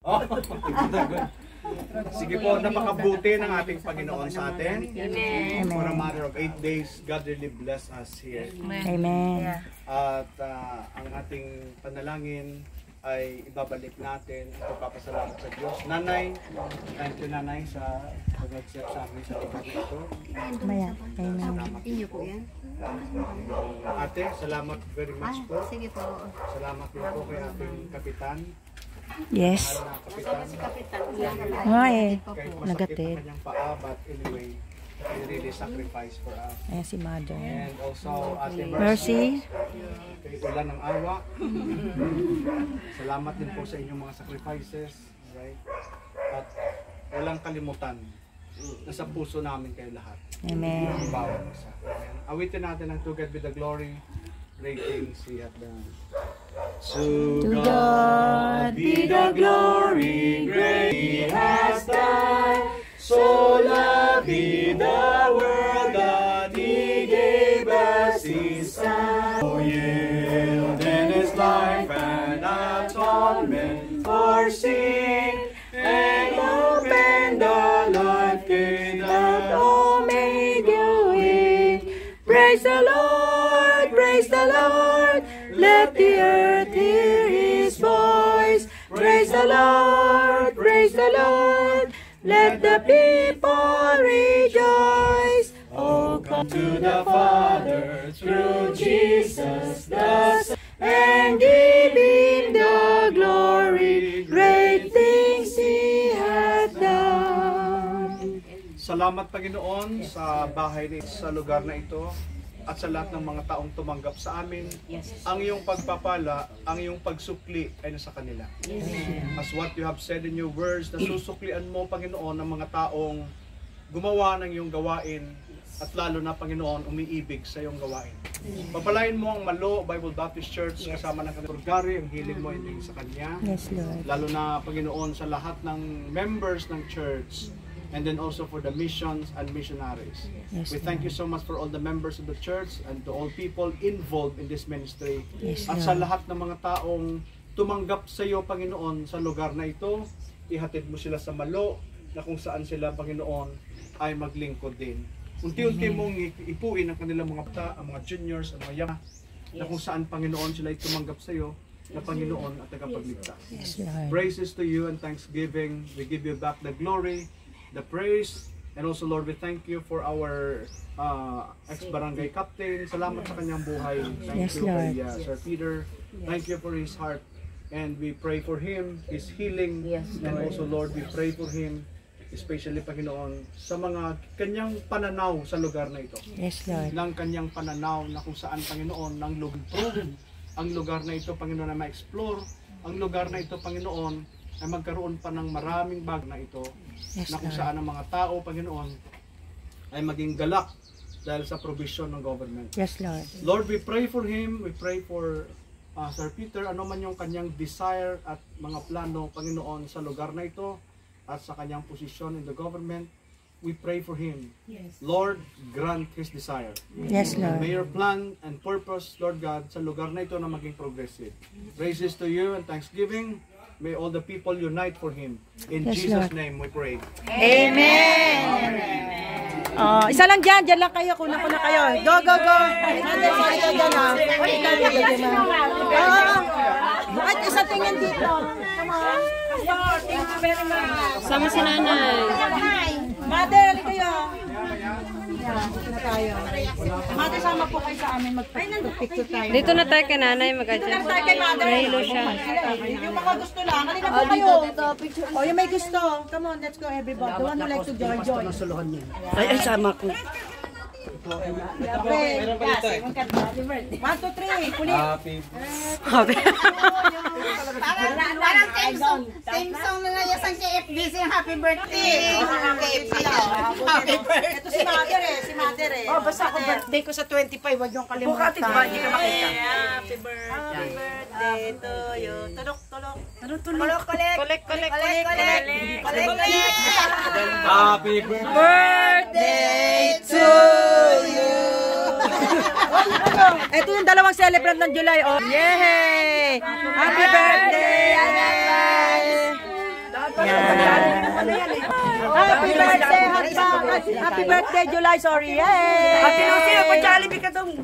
Oh, sige po, napakabuti ng ating Panginoon sa atin. Amen. For a matter of 8 days, God really bless us here. Amen. At ang ating panalangin ay ibabalik natin at papasalamat sa Diyos. Nanay, thank you Nanay sa pag-accept sa amin sa lugar na ito. Maya. Amen. Salamat Inyo po yan. Ate, salamat very much po. Sige po. Salamat din po kay ating kapitan. Yes. Mahal na kapitan. Nga eh. Kahit masakit Nagatid. ang kanyang paa, but anyway, he really sacrificed for us. Ayan si Mother. And also, Ate Mercy. kay Ulan ng Awa. Salamat din po sa inyong mga sacrifices. Right? At walang kalimutan. Nasa puso namin kayo lahat. Amen. Bawat isa. Amen. Awitin natin ang To God be the glory. Great things He hath done. To God be the glory, great He has done. So loved He the world that He gave us His Son. Oh, yielded His life and atonement for sin, and opened the life gate that all may go in. Praise the Lord, praise the Lord. Let the earth hear His voice. Praise the Lord, praise the Lord. Let the people rejoice. Oh, come To the Father through Jesus the Son, and give Him the glory. Great things He hath done. Salamat Panginoon sa bahay ni sa lugar na ito at sa lahat ng mga taong tumanggap sa amin. Ang iyong pagpapala, ang iyong pagsukli ay nasa kanila. As what you have said in your words, nasusuklian mo Panginoon ang mga taong gumawa ng iyong gawain at lalo na Panginoon umiibig sa iyong gawain. Papalain mo ang Malo Bible Baptist Church kasama ng kanilang purgatory, ang hiling mo hindi sa kanya. Yes, Lord. Lalo na Panginoon sa lahat ng members ng church, and then also for the missions and missionaries. Yes, We thank you so much for all the members of the church and to all people involved in this ministry. Yes, At sa Lord. lahat ng mga taong tumanggap sa iyo, Panginoon, sa lugar na ito, ihatid mo sila sa Malo, na kung saan sila, Panginoon, ay maglingkod din. Unti-unti mong ipuin ang kanilang mga bata, ang mga juniors, ang mga young, na kung saan, Panginoon, sila ay tumanggap sa iyo, na Panginoon at tagapagligtas. Yes, Lord. Praises to you and thanksgiving. We give you back the glory, the praise, and also Lord, we thank you for our ex-barangay captain. Salamat sa kanyang buhay. Thank Yes, you Lord. kay Sir Peter. Thank you for his heart. And we pray for him, his healing. And also Lord, we pray for him, especially Panginoon, sa mga kanyang pananaw sa lugar na ito. Yes, Lord. Ng kanyang pananaw na kung saan Panginoon, ng lugar, ang lugar na ito Panginoon na ma-explore, ang lugar na ito Panginoon ay magkaroon pa ng maraming bag na ito, Yes, na kung Lord. saan ang mga tao, Panginoon, ay maging galak dahil sa provision ng government. Yes, Lord. Lord, we pray for him, we pray for Sir Peter, ano man yung kanyang desire at mga plano, Panginoon, sa lugar na ito at sa kanyang posisyon in the government. We pray for him. Lord, grant his desire. Yes, And may Lord. your plan and purpose, Lord God, sa lugar na ito na maging progressive. Praises to you and thanksgiving. May all the people unite for him. In Yes, Jesus' Lord. name we pray. Amen. Isa lang dyan. Dyan lang kayo. Kuna kayo. Go, go, go. Mother, sorry ka dyan ha. At isa tingin dito. Come on. Thank you very much. Sama si nanay. Mother, ali kayo. Na tayo. Mother, sama po kayo sa amin. Mag-picture tayo. Dito na tayo kay nanay Dito mag-adjust. lang tayo kay Mother. Mahilo siya. Yung mga gusto lang. Halika po kayo. O, yung may gusto. Come on, let's go everybody. The one who likes to join, join. Ay, sama ko. Okay. 1, 2, 3. Kulit. Parang same song na ngayon sa KFBC yung happy birthday. Happy birthday. Ito si Mother eh. Si Mother eh. Oh, basta ako birthday ko sa 25, wag niyong kalimutan. Bukatid ba? Hindi ka makita. Happy birthday to you. Tulok, tulok. Ano tulok? Kolek. Kolek, kolek, Kolek. Happy Birthday to you. Ito yung dalawang celebrant ng July. Oh, yay! Happy birthday! Happy birthday, Happy birthday, July. Sorry. Yay! At tinusin, pa-Jollibee ka tong